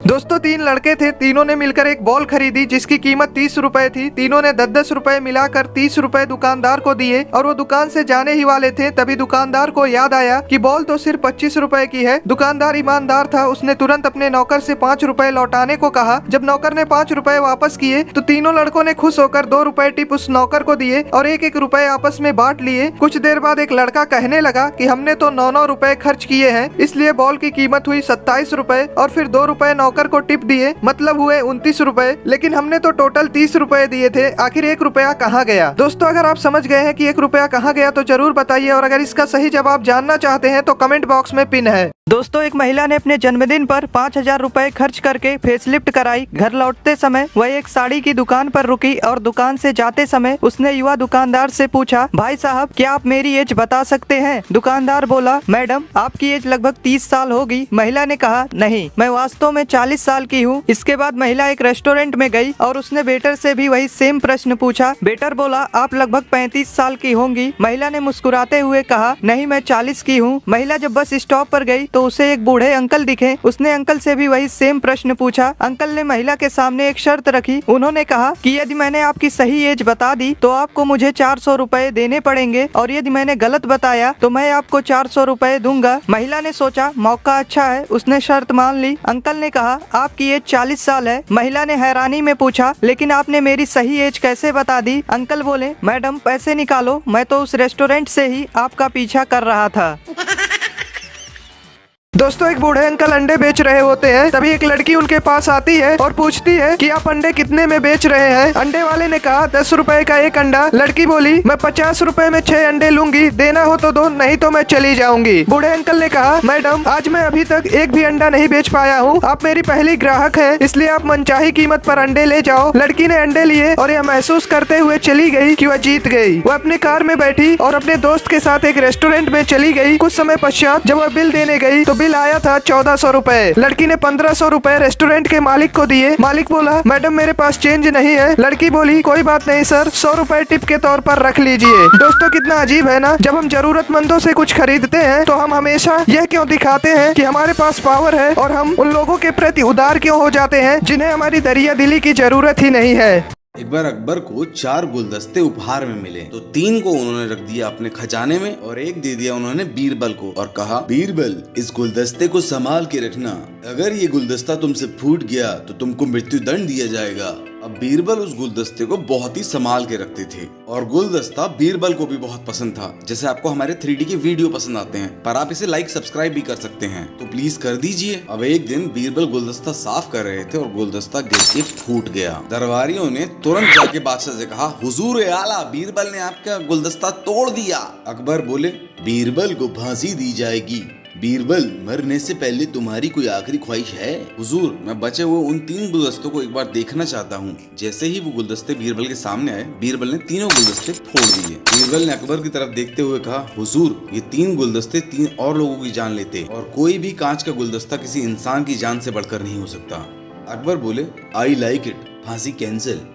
दोस्तों 3 लड़के थे, तीनों ने मिलकर एक बॉल खरीदी जिसकी कीमत 30 रुपए थी। तीनों ने 10-10 रुपए मिलाकर 30 रुपए दुकानदार को दिए और वो दुकान से जाने ही वाले थे, तभी दुकानदार को याद आया कि बॉल तो सिर्फ 25 रुपए की है। दुकानदार ईमानदार था, उसने तुरंत अपने नौकर से 5 रुपए लौटाने को कहा। जब नौकर ने 5 रुपए वापस किए तो तीनों लड़कों ने खुश होकर 2 रुपए टिप उस नौकर को दिए और 1-1 रुपए आपस में बांट लिए। कुछ देर बाद एक लड़का कहने लगा कि हमने तो 9-9 रुपए खर्च किए हैं, इसलिए बॉल की कीमत हुई 27 रुपए और फिर 2 रुपए नौकर को टिप दिए, मतलब हुए 29 रुपए, लेकिन हमने तो टोटल 30 रुपए दिए थे। आखिर 1 रुपया कहाँ गया? दोस्तों अगर आप समझ गए हैं कि 1 रुपया कहाँ गया तो जरूर बताइए, और अगर इसका सही जवाब जानना चाहते हैं तो कमेंट बॉक्स में पिन है। दोस्तों एक महिला ने अपने जन्मदिन पर 5000 रुपए खर्च करके फेसलिफ्ट कराई। घर लौटते समय वह एक साड़ी की दुकान पर रुकी और दुकान से जाते समय उसने युवा दुकानदार से पूछा, भाई साहब क्या आप मेरी एज बता सकते हैं? दुकानदार बोला, मैडम आपकी एज लगभग 30 साल होगी। महिला ने कहा, नहीं मैं वास्तव में 40 साल की हूँ। इसके बाद महिला एक रेस्टोरेंट में गई और उसने वेटर से भी वही सेम प्रश्न पूछा। वेटर बोला, आप लगभग 35 साल की होंगी। महिला ने मुस्कुराते हुए कहा, नहीं मैं 40 की हूँ। महिला जब बस स्टॉप पर गई तो उसे एक बूढ़े अंकल दिखे। उसने अंकल से भी वही सेम प्रश्न पूछा। अंकल ने महिला के सामने एक शर्त रखी। उन्होंने कहा कि यदि मैंने आपकी सही एज बता दी तो आपको मुझे 400 रुपए देने पड़ेंगे, और यदि मैंने गलत बताया तो मैं आपको 400 रुपए दूंगा। महिला ने सोचा मौका अच्छा है, उसने शर्त मान ली। अंकल ने कहा, आपकी एज 40 साल है। महिला ने हैरानी में पूछा, लेकिन आपने मेरी सही एज कैसे बता दी? अंकल बोले, मैडम पैसे निकालो, मैं तो उस रेस्टोरेंट से ही आपका पीछा कर रहा था। दोस्तों एक बूढ़े अंकल अंडे बेच रहे होते हैं, तभी एक लड़की उनके पास आती है और पूछती है कि आप अंडे कितने में बेच रहे हैं? अंडे वाले ने कहा 10 रुपए का 1 अंडा। लड़की बोली, मैं 50 रुपए में 6 अंडे लूंगी, देना हो तो दो, नहीं तो मैं चली जाऊंगी। बूढ़े अंकल ने कहा, मैडम आज मैं अभी तक एक भी अंडा नहीं बेच पाया हूँ, आप मेरी पहली ग्राहक है, इसलिए आप मनचाही कीमत पर अंडे ले जाओ। लड़की ने अंडे लिए और यह महसूस करते हुए चली गई कि वह जीत गई। वह अपने कार में बैठी और अपने दोस्त के साथ एक रेस्टोरेंट में चली गई। कुछ समय पश्चात जब वह बिल देने गई तो बिल आया था 1400 रुपए। लड़की ने 1500 रुपए रेस्टोरेंट के मालिक को दिए। मालिक बोला, मैडम मेरे पास चेंज नहीं है। लड़की बोली, कोई बात नहीं सर, 100 रुपए टिप के तौर पर रख लीजिए। दोस्तों कितना अजीब है ना, जब हम जरूरतमंदों से कुछ खरीदते हैं तो हम हमेशा यह क्यों दिखाते हैं कि हमारे पास पावर है, और हम उन लोगों के प्रति उदार क्यों हो जाते हैं जिन्हें हमारी दरिया दिली की जरूरत ही नहीं है। एक बार अकबर को 4 गुलदस्ते उपहार में मिले, तो 3 को उन्होंने रख दिया अपने खजाने में और 1 दे दिया उन्होंने बीरबल को और कहा, बीरबल इस गुलदस्ते को संभाल के रखना, अगर ये गुलदस्ता तुमसे फूट गया तो तुमको मृत्यु दंड दिया जाएगा। अब बीरबल उस गुलदस्ते को बहुत ही संभाल के रखते थे और गुलदस्ता बीरबल को भी बहुत पसंद था। जैसे आपको हमारे 3D के वीडियो पसंद आते हैं, पर आप इसे लाइक सब्सक्राइब भी कर सकते हैं, तो प्लीज कर दीजिए। अब एक दिन बीरबल गुलदस्ता साफ कर रहे थे और गुलदस्ता गिर के फूट गया। दरबारियों ने तुरंत जाके बादशाह से कहा, हुजूर ए आला बीरबल ने आपका गुलदस्ता तोड़ दिया। अकबर बोले, बीरबल को फांसी दी जाएगी। बीरबल मरने से पहले तुम्हारी कोई आखिरी ख्वाहिश है? हुजूर मैं बचे हुए उन 3 गुलदस्तों को एक बार देखना चाहता हूँ। जैसे ही वो गुलदस्ते बीरबल के सामने आए, बीरबल ने तीनों गुलदस्ते फोड़ दिए। बीरबल ने अकबर की तरफ देखते हुए कहा, हुजूर ये 3 गुलदस्ते 3 और लोगों की जान लेते और कोई भी कांच का गुलदस्ता किसी इंसान की जान से बढ़कर नहीं हो सकता। अकबर बोले, आई लाइक इट, फांसी कैंसिल।